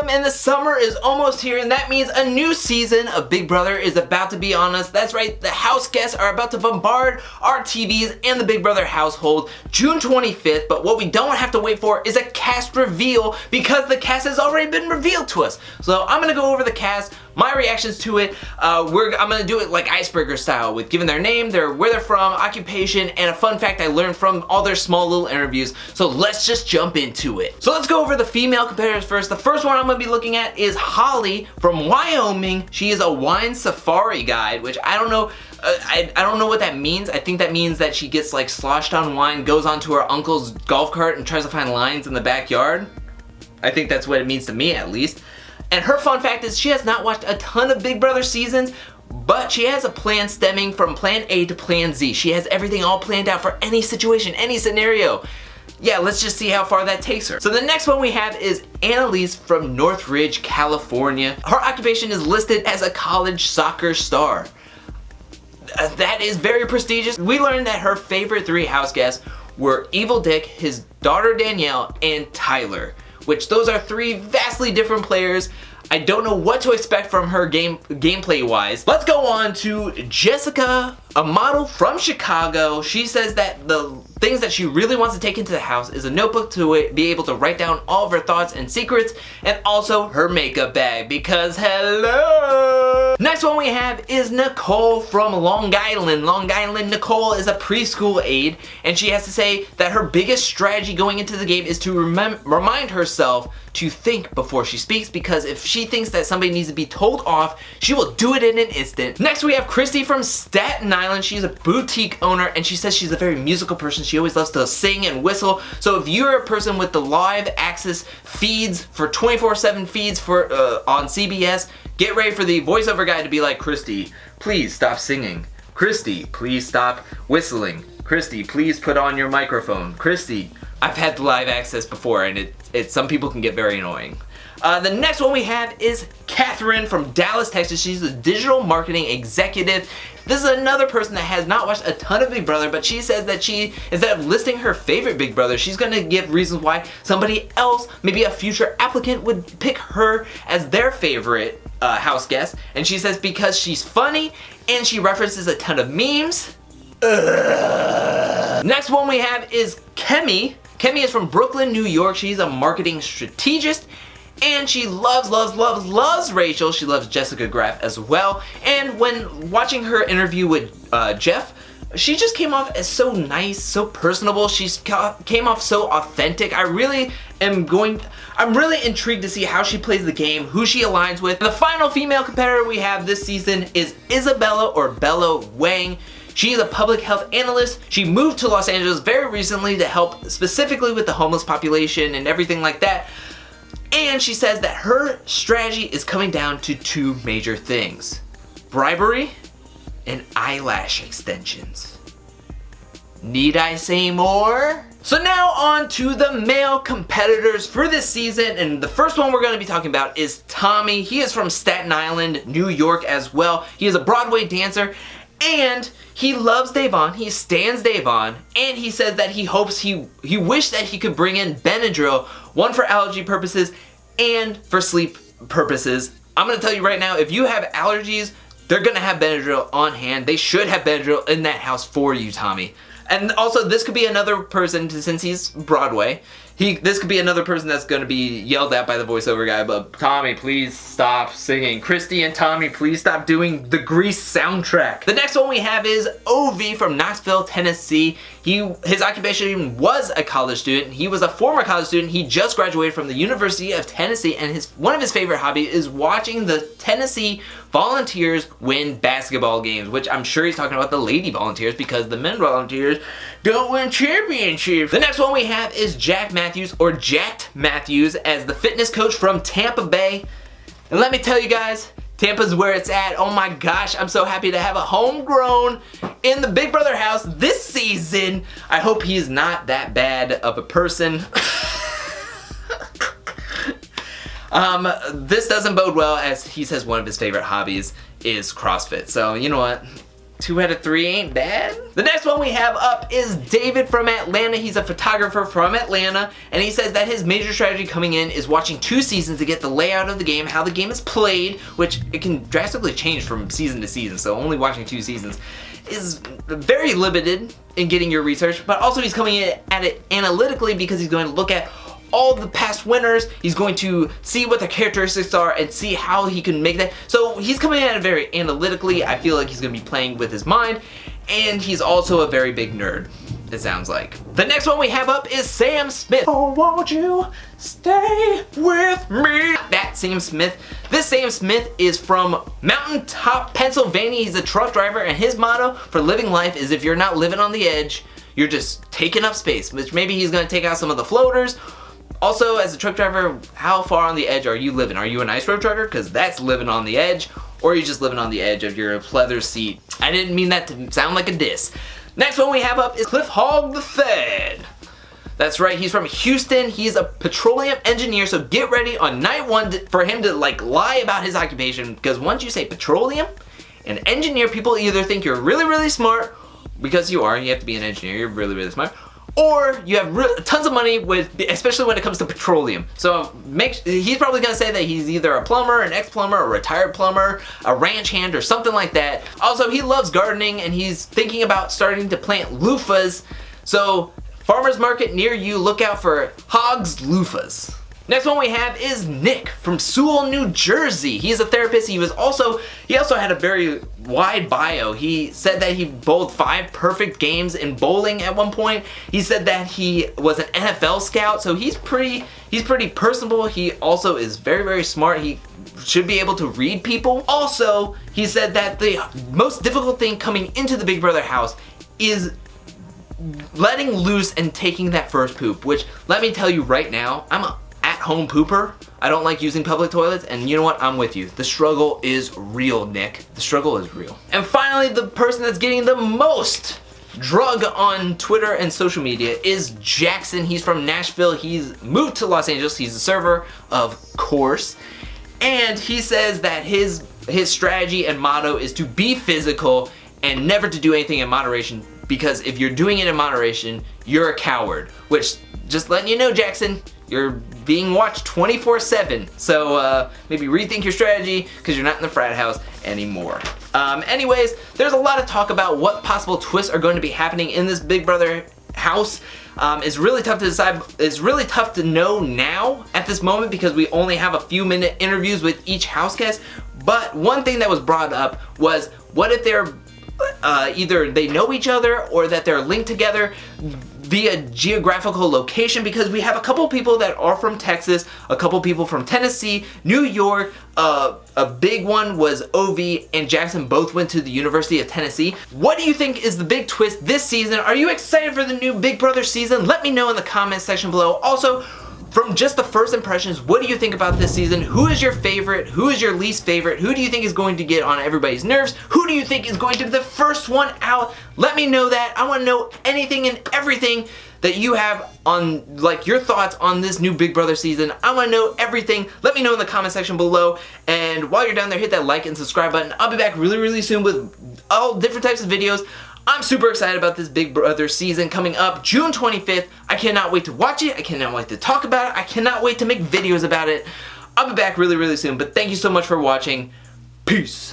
welcome, and the summer is almost here, and that means a new season of Big Brother is about to be on us. That's right, the house guests are about to bombard our TVs and the Big Brother household June 25th, but what we don't have to wait for is a cast reveal because the cast has already been revealed to us. So I'm gonna go over the cast, my reactions to it. I'm gonna do it like icebreaker style with giving their name, where they're from, occupation, and a fun fact I learned from all their small little interviews. So let's just jump into it. So let's go over the female competitors first. The first one I'm gonna be looking at is Holly from Wyoming. She is a wine safari guide, which I don't know. I don't know what that means. I think that means that she gets like sloshed on wine, goes onto her uncle's golf cart and tries to find lines in the backyard. I think that's what it means to me, at least. And her fun fact is she has not watched a ton of Big Brother seasons, but she has a plan stemming from plan A to plan Z. She has everything all planned out for any situation, any scenario. Yeah, let's just see how far that takes her. So the next one we have is Annalise from Northridge, California. Her occupation is listed as a college soccer star. That is very prestigious. We learned that her favorite 3 house guests were Evil Dick, his daughter Danielle, and Tyler, which those are 3 vastly different players. I don't know what to expect from her gameplay wise. Let's go on to Jessica, a model from Chicago. She says that the things that she really wants to take into the house is a notebook to be able to write down all of her thoughts and secrets, and also her makeup bag, because hello! Next one we have is Nicole from Long Island. Long Island Nicole is a preschool aide, and she has to say that her biggest strategy going into the game is to remind herself to think before she speaks, because if she thinks that somebody needs to be told off, she will do it in an instant. Next we have Christy from Staten Island. She's a boutique owner, and she says she's a very musical person. She always loves to sing and whistle. So if you're a person with the live access feeds for 24/7 feeds for on CBS, get ready for the voiceover guy to be like, Christy, please stop singing. Christy, please stop whistling. Christy, please put on your microphone. Christy. I've had the live access before, and some people can get very annoying. The next one we have is Catherine from Dallas, Texas. She's a digital marketing executive. This is another person that has not watched a ton of Big Brother, but she says that she, instead of listing her favorite Big Brother, she's gonna give reasons why somebody else, maybe a future applicant, would pick her as their favorite house guest. And she says because she's funny and she references a ton of memes. Next one we have is Kemi. Kemi is from Brooklyn, New York. She's a marketing strategist, and she loves Rachel. She loves Jessica Graff as well. And when watching her interview with Jeff, she just came off as so nice, so personable. She came off so authentic. I'm really intrigued to see how she plays the game, who she aligns with. The final female competitor we have this season is Isabella, or Bella Wang. She is a public health analyst. She moved to Los Angeles very recently to help specifically with the homeless population and everything like that. And she says that her strategy is coming down to 2 major things: bribery and eyelash extensions. Need I say more? So now on to the male competitors for this season, and the first one we're going to be talking about is Tommy. He is from Staten Island, New York as well. He is a Broadway dancer, and he loves Davon, he stands Davon, and he says that he hopes he wished that he could bring in Benadryl, one for allergy purposes and for sleep purposes. I'm gonna tell you right now, if you have allergies, they're gonna have Benadryl on hand. They should have Benadryl in that house for you, Tommy. And also, this could be another person, since he's Broadway, this could be another person that's going to be yelled at by the voiceover guy, but Tommy, please stop singing. Christy and Tommy, please stop doing the Grease soundtrack. The next one we have is Ovi from Knoxville, Tennessee. His occupation was a college student. He was a former college student. He just graduated from the University of Tennessee, and one of his favorite hobbies is watching the Tennessee Volunteers win basketball games, which I'm sure he's talking about the Lady Volunteers, because the men Volunteers don't win championships. The next one we have is Jack Matthews, or Jacked Matthews, as the fitness coach from Tampa Bay. And let me tell you guys, Tampa's where it's at. Oh my gosh, I'm so happy to have a homegrown in the Big Brother house this season. I hope he's not that bad of a person. This doesn't bode well, as he says one of his favorite hobbies is CrossFit. So you know what? 2 out of 3 ain't bad. The next one we have up is David from Atlanta. He's a photographer from Atlanta, and he says that his major strategy coming in is watching 2 seasons to get the layout of the game, how the game is played, which it can drastically change from season to season, so only watching 2 seasons is very limited in getting your research, but also he's coming in at it analytically because he's going to look at all the past winners. He's going to see what their characteristics are and see how he can make that. So he's coming at it very analytically. I feel like he's going to be playing with his mind, and he's also a very big nerd, it sounds like. The next one we have up is Sam Smith. Oh, won't you stay with me? That Sam Smith. This Sam Smith is from Mountaintop, Pennsylvania. He's a truck driver, and his motto for living life is if you're not living on the edge, you're just taking up space, which maybe he's going to take out some of the floaters. Also, as a truck driver, how far on the edge are you living? Are you an ice road trucker? Because that's living on the edge. Or are you just living on the edge of your pleather seat? I didn't mean that to sound like a diss. Next one we have up is Cliff Hogg the Fed. That's right, he's from Houston. He's a petroleum engineer, so get ready on night 1 for him to lie about his occupation, because once you say petroleum and engineer, people either think you're really, really smart, because you are, you have to be an engineer, you're really, really smart, or you have tons of money, especially when it comes to petroleum. So he's probably gonna say that he's either a plumber, an ex-plumber, a retired plumber, a ranch hand, or something like that. Also, he loves gardening, and he's thinking about starting to plant loofahs. So farmer's market near you, look out for Hogg's loofahs. Next one we have is Nick from Sewell, New Jersey. He's a therapist. He also had a very wide bio. He said that he bowled 5 perfect games in bowling at one point. He said that he was an NFL scout, so he's pretty personable. He also is very, very smart. He should be able to read people. Also, he said that the most difficult thing coming into the Big Brother house is letting loose and taking that first poop, which, let me tell you right now, I'm a at-home pooper. I don't like using public toilets, and you know what? I'm with you. The struggle is real, Nick. The struggle is real. And finally, the person that's getting the most drug on Twitter and social media is Jackson. He's from Nashville. He's moved to Los Angeles. He's a server, of course. And he says that his strategy and motto is to be physical and never to do anything in moderation, because if you're doing it in moderation, you're a coward. Which, just letting you know, Jackson, you're being watched 24/7. So maybe rethink your strategy, because you're not in the frat house anymore. Anyways, there's a lot of talk about what possible twists are going to be happening in this Big Brother house. It's really tough to decide. It's really tough to know now at this moment, because we only have a few minute interviews with each house guest. But one thing that was brought up was, what if they're either they know each other, or that they're linked together via geographical location, because we have a couple people that are from Texas, a couple people from Tennessee, New York, a big one was Ovi and Jackson both went to the University of Tennessee. What do you think is the big twist this season? Are you excited for the new Big Brother season? Let me know in the comments section below. Also, from just the first impressions, what do you think about this season? Who is your favorite? Who is your least favorite? Who do you think is going to get on everybody's nerves? Who do you think is going to be the first one out? Let me know that. I want to know anything and everything that you have on, like, your thoughts on this new Big Brother season. I want to know everything. Let me know in the comment section below. And while you're down there, hit that like and subscribe button. I'll be back really, really soon with all different types of videos. I'm super excited about this Big Brother season coming up June 25th. I cannot wait to watch it. I cannot wait to talk about it. I cannot wait to make videos about it. I'll be back really, really soon. But thank you so much for watching. Peace.